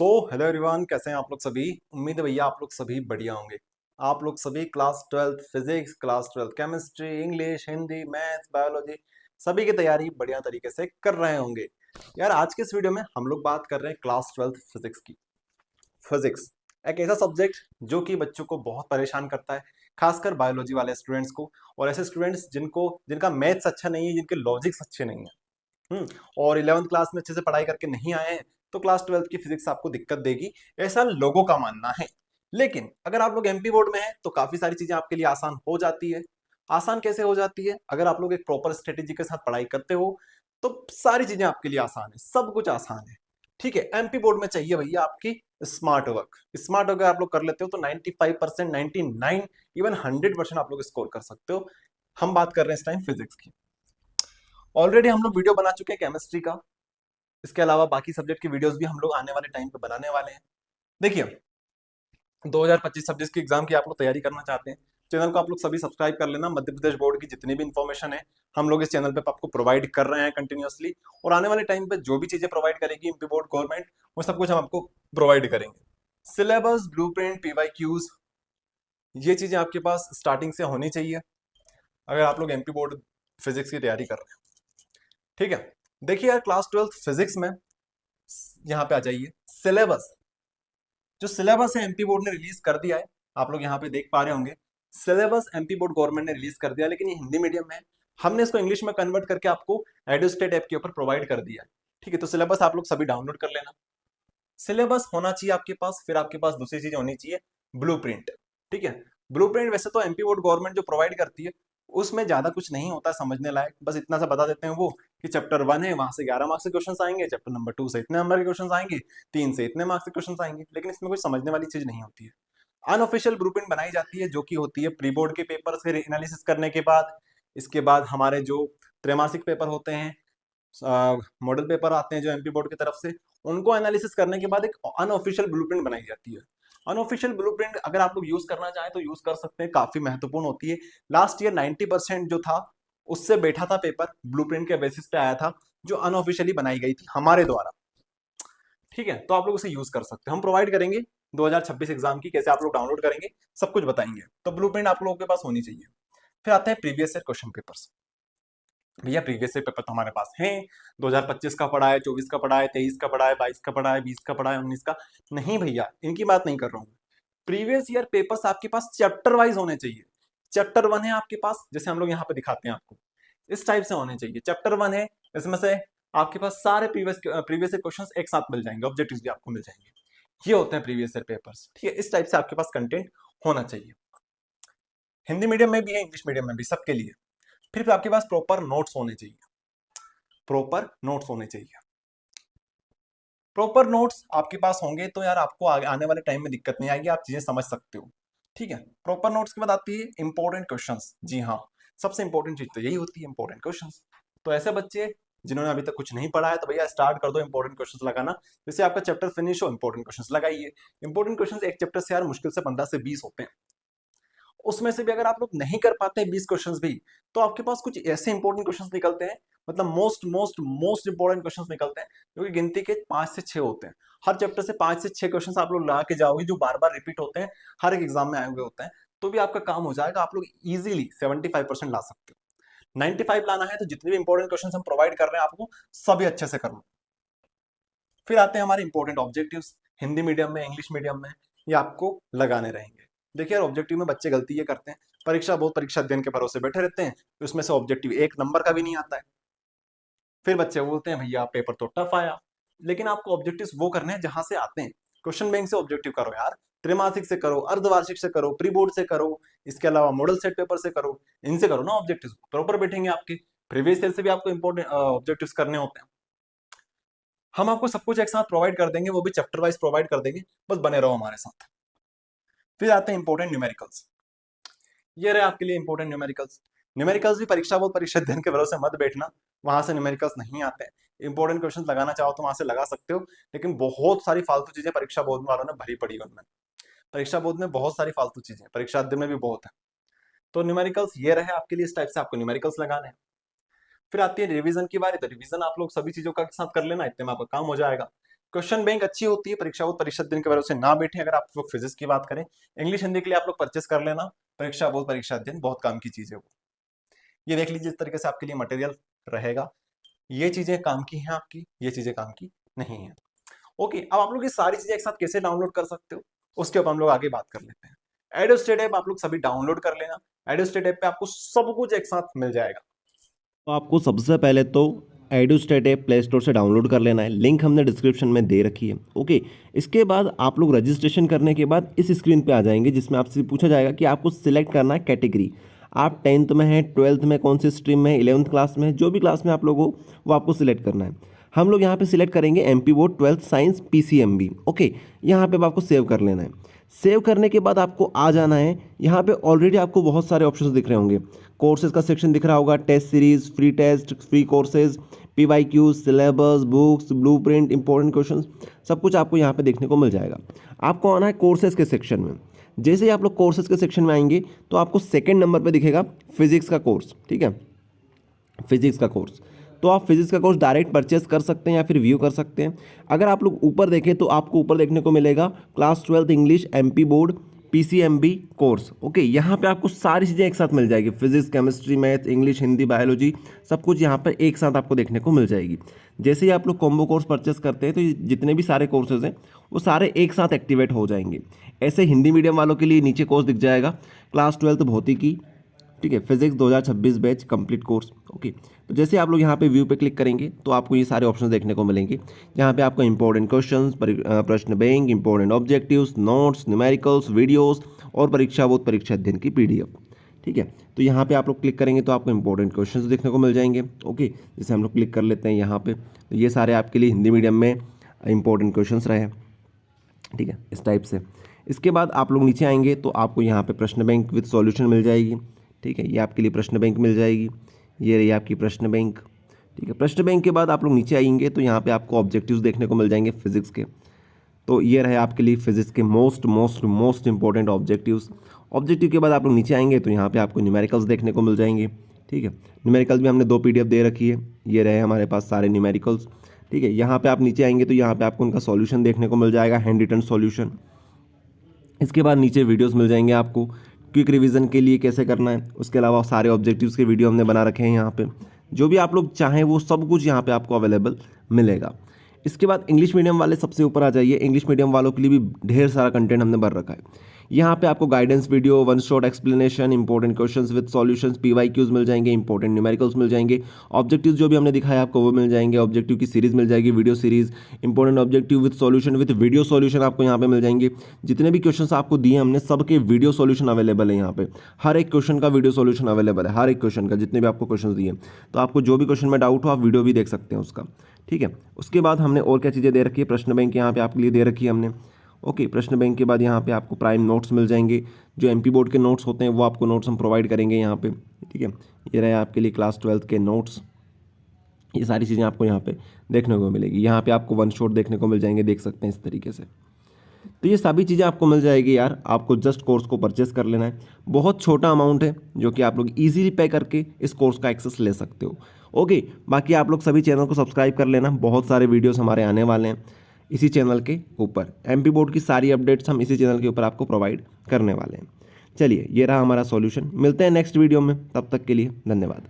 Hello everyone, कैसे हैं आप लोग सभी। उम्मीद है भैया आप लोग सभी बढ़िया होंगे। आप लोग सभी class 12 physics, class 12 chemistry, English, Hindi, maths, biology सभी की तैयारी बढ़िया तरीके से कर रहे होंगे। यार आज के इस वीडियो में हम लोग बात कर रहे हैं क्लास 12 फिजिक्स की। फिजिक्स एक ऐसा सब्जेक्ट जो कि बच्चों को बहुत परेशान करता है, खासकर बायोलॉजी वाले स्टूडेंट्स को, और ऐसे स्टूडेंट्स जिनका मैथ्स अच्छा नहीं है, जिनके लॉजिक्स अच्छे नहीं है। और 11th क्लास में अच्छे से पढ़ाई करके नहीं आए हैं तो क्लास 12th की फिजिक्स आपको दिक्कत देगी, ऐसा लोगों का मानना है। लेकिन अगर आप लोग एमपी बोर्ड में हैं तो काफी सारी चीजें आपके लिए आसान हो जाती है। आसान कैसे हो जाती है? अगर आप लोग एक प्रॉपर स्ट्रेटेजी के साथ पढ़ाई करते हो तो सारी चीजें आपके लिए आसान है, सब कुछ आसान है। ठीक है, एमपी बोर्ड में चाहिए भैया आपकी स्मार्ट वर्क। स्मार्ट वर्क आप लोग कर लेते हो तो 95%, 99, इवन 100% आप लोग स्कोर कर सकते हो। हम बात कर रहे हैं इस टाइम फिजिक्स की। ऑलरेडी हम लोग वीडियो बना चुके हैं केमिस्ट्री का। इसके अलावा बाकी सब्जेक्ट की वीडियोस भी हम लोग आने वाले टाइम पे बनाने वाले हैं। देखिए, 2025 सब्जेक्ट की एग्जाम की आप लोग तैयारी करना चाहते हैं, चैनल को आप लोग सभी सब्सक्राइब कर लेना। मध्य प्रदेश बोर्ड की जितनी भी इंफॉर्मेशन है हम लोग इस चैनल पे आपको प्रोवाइड कर रहे हैं कंटिन्यूअसली, और आने वाले टाइम पे जो भी चीजें प्रोवाइड करेगी एमपी बोर्ड गवर्नमेंट, वो सब कुछ हम आपको प्रोवाइड करेंगे। सिलेबस, ब्लूप्रिंट, पीवाईक्यूज, ये चीजें आपके पास स्टार्टिंग से होनी चाहिए अगर आप लोग एमपी बोर्ड फिजिक्स की तैयारी कर रहे हैं। ठीक है, देखिए यार, क्लास 12 फिजिक्स में यहाँ पे आ जाइए। सिलेबस, जो सिलेबस है एमपी बोर्ड ने रिलीज कर दिया है, आप लोग यहाँ पे देख पा रहे होंगे। सिलेबस एमपी बोर्ड गवर्नमेंट ने रिलीज कर दिया, लेकिन ये हिंदी मीडियम में है। हमने इसको इंग्लिश में कन्वर्ट करके आपको एडुस्टेट ऐप के ऊपर प्रोवाइड कर दिया है। ठीक है, तो सिलेबस आप लोग सभी डाउनलोड कर लेना। सिलेबस होना चाहिए आपके पास, फिर आपके पास दूसरी चीज होनी चाहिए, ब्लूप्रिंट। ठीक है, ब्लूप्रिंट वैसे तो एमपी बोर्ड गवर्नमेंट जो प्रोवाइड करती है उसमें ज्यादा कुछ नहीं होता है समझने लायक, बस इतना सा बता देते हैं वो कि चैप्टर 1 है, वहां से 11 मार्क्स के क्वेश्चन आएंगे, चैप्टर नंबर 2 से इतने नंबर के क्वेश्चन आएंगे, 3 से इतने मार्क्स के क्वेश्चन आएंगे, लेकिन इसमें कुछ समझने वाली चीज नहीं होती है। अनऑफिशियल ब्लूप्रिंट बनाई जाती है जो कि होती है प्री बोर्ड के पेपर से एनालिसिस करने के बाद। इसके बाद हमारे जो त्रैमासिक पेपर होते हैं, मॉडल पेपर आते हैं जो एमपी बोर्ड की तरफ से, उनको एनालिसिस करने के बाद एक अनऑफिशियल ब्लूप्रिंट बनाई जाती है। अनऑफिशियल ब्लूप्रिंट अगर आप लोग यूज करना चाहें तो यूज कर सकते हैं, काफी महत्वपूर्ण होती है। लास्ट ईयर 90% जो था उससे बैठा था पेपर, ब्लूप्रिंट के बेसिस पे आया था, जो अनऑफिशियली बनाई गई थी हमारे द्वारा। ठीक है, तो आप लोग उसे यूज कर सकते हैं, हम प्रोवाइड करेंगे 2026 एग्जाम की, कैसे आप लोग डाउनलोड करेंगे सब कुछ बताएंगे। तो ब्लूप्रिंट आप लोगों के पास होनी चाहिए। फिर आते हैं प्रीवियस ईयर क्वेश्चन पेपर्स। भैया प्रीवियस ईयर पेपर तो हमारे पास हैं, 2025 का पढ़ा है, 24 का पढ़ा है, 23 का पढ़ा है, 22 का पढ़ा है, 20 का पढ़ा है, 19 का। नहीं भैया, इनकी बात नहीं कर रहा हूँ। प्रीवियस ईयर पेपर्स आपके पास चैप्टर वाइज होने चाहिए। चैप्टर 1 है आपके पास, जैसे हम लोग यहाँ पे दिखाते हैं आपको, इस टाइप से होने चाहिए। चैप्टर 1 है, इसमें से आपके पास सारे प्रीवियस ईयर क्वेश्चंस एक साथ मिल जाएंगे, ऑब्जेक्टिव्स भी आपको मिल जाएंगे। ये होते हैं प्रीवियस ईयर पेपर्स। ठीक है, इस टाइप से आपके पास कंटेंट होना चाहिए। हिंदी मीडियम में भी है, इंग्लिश मीडियम में भी, सबके लिए। फिर आपके पास प्रॉपर नोट्स होने चाहिए। प्रॉपर नोट्स होने चाहिए। प्रॉपर नोट्स आपके पास होंगे तो यार आपको आने वाले टाइम में दिक्कत नहीं आएगी, आप चीजें समझ सकते हो। ठीक है, प्रॉपर नोट्स के बाद आती है इंपॉर्टेंट क्वेश्चंस। जी हाँ, सबसे इंपॉर्टेंट चीज तो यही होती है, इंपॉर्टेंट क्वेश्चंस। तो ऐसे बच्चे जिन्होंने अभी तक कुछ नहीं पढ़ा है तो भैया स्टार्ट कर दो इंपॉर्टेंट क्वेश्चंस लगाना। जैसे आपका चैप्टर फिनिश हो, इंपॉर्टेंट क्वेश्चंस लगाइए। इंपॉर्टेंट क्वेश्चंस एक चैप्टर से यार मुश्किल से 15 से 20 होते हैं। उसमें से भी अगर आप लोग नहीं कर पाते हैं 20 क्वेश्चंस भी, तो आपके पास कुछ ऐसे इंपॉर्टेंट क्वेश्चंस निकलते हैं, मतलब most most most important questions निकलते हैं, जो कि गिनती के 5 से 6 होते हैं। हर चैप्टर से 5 से 6 क्वेश्चंस आप लोग लगा के जाओगे, जो बार बार रिपीट होते हैं, हर एक एग्जाम में आए हुए होते हैं, तो भी आपका काम हो जाएगा। आप लोग इजीली 75% ला सकते हो। 95 लाना है तो जितने भी इंपॉर्टेंट क्वेश्चन हम प्रोवाइड कर रहे हैं आपको, सभी अच्छे से कर लो। फिर आते हैं हमारे इंपॉर्टेंट ऑब्जेक्टिव्स। हिंदी मीडियम में, इंग्लिश मीडियम में, ये आपको लगाने रहेंगे। देखिए यार, ऑब्जेक्टिव में बच्चे गलती ये करते हैं, परीक्षा बहुत परीक्षा अध्ययन के भरोसे बैठे रहते हैं, तो उसमें से ऑब्जेक्टिव एक नंबर का भी नहीं आता है। फिर बच्चे बोलते हैं भैया पेपर तो टफ आया, लेकिन आपको ऑब्जेक्टिव्स वो करने हैं जहां से आते हैं। क्वेश्चन बैंक से ऑब्जेक्टिव करो यार, त्रैमासिक से करो, अर्धवार्षिक से करो, प्री बोर्ड से करो, इसके अलावा मॉडल सेट पेपर से करो, इनसे करो ना ऑब्जेक्टिव, प्रॉपर बैठेंगे आपके। प्रीवियस ईयर से भी आपको इंपॉर्टेंट ऑब्जेक्टिव्स करने होते हैं। हम आपको सब कुछ एक साथ प्रोवाइड कर देंगे, वो भी चैप्टर वाइज प्रोवाइड कर देंगे, बस बने रहो हमारे साथ। फिर आते हैं इंपॉर्टेंट न्यूमेरिकल्स। ये रहे आपके लिए इंपॉर्टेंट न्यूमेरिकल्स। न्यूमेरिकल्स भी परीक्षा बहुत परीक्षा अध्ययन के भरोसे मत बैठना, वहां से न्यूमेरिकल्स नहीं आते हैं। इंपॉर्टेंट क्वेश्चन लगाना चाहो तो वहां से लगा सकते हो, लेकिन बहुत सारी फालतू चीजें परीक्षा बोर्ड वालों ने भरी पड़ी है उनमें। परीक्षा बोर्ड में बहुत सारी फालतू चीजें, परीक्षा अध्ययन में भी बहुत है। तो न्यूमेरिकल्स ये रहे आपके लिए, इस टाइप से आपको न्यूमेरिकल्स लगाने हैं। फिर आती है रिवीजन की बारी, तो रिवीजन आप लोग सभी चीजों का साथ कर लेना, इतने में आपका काम हो जाएगा। क्वेश्चन बैंक अच्छी होती है, परीक्षा बोर्ड परीक्षा दिन के भरोसे ना बैठे। अगर आप लोग फिजिक्स की बात करें, इंग्लिश हिंदी के लिए आप लोग परचेस कर लेना, परीक्षा बोर्ड परीक्षा दिन बहुत काम की चीज है वो। ये देख लीजिए, इस तरीके से आपके लिए मटेरियल रहेगा। ये चीजें काम की हैं आपकी, ये चीजें काम की नहीं है। ओके, अब आप लोग ये सारी चीजें एक साथ कैसे डाउनलोड कर सकते हो, उसके ऊपर हम लोग आगे बात कर लेते हैं। एडोस्टेट ऐप आप लोग सभी डाउनलोड कर लेना। एडोस्टेट ऐप पे आपको सब कुछ एक साथ मिल जाएगा। तो आपको सबसे पहले तो एडुस्टेट ऐप प्ले स्टोर से डाउनलोड कर लेना है, लिंक हमने डिस्क्रिप्शन में दे रखी है। ओके, इसके बाद आप लोग रजिस्ट्रेशन करने के बाद इस स्क्रीन पे आ जाएंगे, जिसमें आपसे पूछा जाएगा कि आपको सिलेक्ट करना है कैटेगरी। आप 10th में हैं, 12th में कौन सी स्ट्रीम में, 11th क्लास में, जो भी क्लास में आप लोग हो वो आपको सिलेक्ट करना है। हम लोग यहाँ पे सिलेक्ट करेंगे MP board 12th science PCMB। Okay, यहाँ पे आपको सेव कर लेना है। सेव करने के बाद आपको आ जाना है। यहाँ पे ऑलरेडी आपको बहुत सारे ऑप्शंस दिख रहे होंगे। कोर्सेज का सेक्शन दिख रहा होगा, test series, free test, free courses, PYQ, syllabus, books, blueprint, important questions, सब कुछ आपको यहाँ पे देखने को मिल जाएगा। आपको आना है कोर्सेज के सेक्शन में। जैसे ही आप लोग कोर्सेज के सेक्शन में आएंगे तो आपको सेकंड नंबर पे दिखेगा फिजिक्स का कोर्स। ठीक है, फिजिक्स का कोर्स, तो आप फिजिक्स का कोर्स डायरेक्ट परचेस कर सकते हैं या फिर व्यू कर सकते हैं। अगर आप लोग ऊपर देखें तो आपको ऊपर देखने को मिलेगा class 12th English MP board PCMB course. Okay, यहाँ पे आपको सारी चीज़ें एक साथ मिल जाएगी, physics, chemistry, math, English, Hindi, biology, सब कुछ यहाँ पर एक साथ आपको देखने को मिल जाएगी। जैसे ही आप लोग कॉम्बो कोर्स परचेस करते हैं तो ये जितने भी सारे कोर्सेज हैं वो सारे एक साथ एक्टिवेट हो जाएंगे। ऐसे हिंदी मीडियम वालों के लिए नीचे कोर्स दिख जाएगा, क्लास 12th भौतिकी, ठीक है, physics 2026 batch complete course. Okay, तो जैसे आप लोग यहाँ पे व्यू पे क्लिक करेंगे तो आपको ये सारे ऑप्शंस देखने को मिलेंगे। यहाँ पे आपको इंपॉर्टेंट क्वेश्चंस, प्रश्न bank, important objectives, notes, numericals, videos और परीक्षा बोध परीक्षा अध्ययन की PDF। ठीक है, तो यहाँ पे आप लोग क्लिक करेंगे तो आपको इंपॉर्टेंट क्वेश्चंस देखने को मिल जाएंगे। ओके, जैसे हम लोग क्लिक कर लेते हैं यहाँ पे, तो ये सारे आपके लिए हिंदी मीडियम में इंपॉर्टेंट क्वेश्चंस रहे। ठीक है, इस टाइप से। इसके बाद आप लोग नीचे आएंगे तो आपको यहाँ पे प्रश्न बैंक विद सॉल्यूशन मिल जाएगी। ठीक है, ये आपके लिए प्रश्न बैंक मिल जाएगी, ये रही आपकी प्रश्न बैंक। ठीक है, प्रश्न बैंक के बाद आप लोग नीचे आएंगे तो यहाँ पे आपको ऑब्जेक्टिव्स देखने को मिल जाएंगे फिजिक्स के। तो ये रहे आपके लिए फिजिक्स के most most most important objectives. Objective के बाद आप लोग नीचे आएंगे तो यहाँ पे आपको न्यूमेरिकल्स देखने को मिल जाएंगे। ठीक है, न्यूमेरिकल्स भी हमने 2 PDF दे रखी है, ये रहे हमारे पास सारे न्यूमेरिकल्स। ठीक है, यहाँ पे आप नीचे आएंगे तो यहाँ पे आपको उनका सॉल्यूशन देखने को मिल जाएगा, हैंड रिटन सॉल्यूशन। इसके बाद नीचे वीडियोस मिल जाएंगे आपको, क्विक रिवीजन के लिए कैसे करना है। उसके अलावा सारे ऑब्जेक्टिव्स के वीडियो हमने बना रखे हैं यहाँ पे, जो भी आप लोग चाहें वो सब कुछ यहाँ पे आपको अवेलेबल मिलेगा। इसके बाद इंग्लिश मीडियम वाले सबसे ऊपर आ जाइए। इंग्लिश मीडियम वालों के लिए भी ढेर सारा कंटेंट हमने भर रखा है। यहाँ पे आपको guidance video, 1 shot explanation, important questions with solutions, PYQs मिल जाएंगे, इंपॉर्टेंट न्यूमेरिकल्स मिल जाएंगे, ऑब्जेक्टिव्स जो भी हमने दिखाया आपको वो मिल जाएंगे, ऑब्जेक्टिव की सीरीज मिल जाएगी, video series, important objective with solution with video solution आपको यहाँ पे मिल जाएंगे। जितने भी क्वेश्चन आपको दिए हमने सबके वीडियो सॉल्यूशन अवेलेबल है यहाँ पे, हर एक क्वेश्चन का वीडियो सॉल्यूशन अवेलेबल है, हर एक क्वेश्चन का, जितने भी आपको क्वेश्चन दिए। तो आपको जो भी क्वेश्चन में डाउट हो आप वीडियो भी देख सकते हैं उसका। ठीक है, उसके बाद हमने और क्या चीज़ें दे रखी है, प्रश्न बैंक यहाँ पे आपके लिए दे रखी है हमने। ओके, प्रश्न बैंक के बाद यहाँ पे आपको प्राइम नोट्स मिल जाएंगे, जो MP बोर्ड के नोट्स होते हैं वो आपको नोट्स हम प्रोवाइड करेंगे यहाँ पे। ठीक है, ये रहे आपके लिए क्लास 12th के नोट्स। ये सारी चीज़ें आपको यहाँ पे देखने को मिलेगी। यहाँ पे आपको 1 शॉट देखने को मिल जाएंगे, देख सकते हैं इस तरीके से। तो ये सभी चीज़ें आपको मिल जाएगी यार, आपको जस्ट कोर्स को परचेस कर लेना है। बहुत छोटा अमाउंट है जो कि आप लोग ईजिली पे करके इस कोर्स का एक्सेस ले सकते हो। ओके, बाकी आप लोग सभी चैनल को सब्सक्राइब कर लेना, बहुत सारे वीडियोस हमारे आने वाले हैं इसी चैनल के ऊपर। MP बोर्ड की सारी अपडेट्स हम इसी चैनल के ऊपर आपको प्रोवाइड करने वाले हैं। चलिए, ये रहा हमारा सॉल्यूशन। मिलते हैं नेक्स्ट वीडियो में, तब तक के लिए धन्यवाद।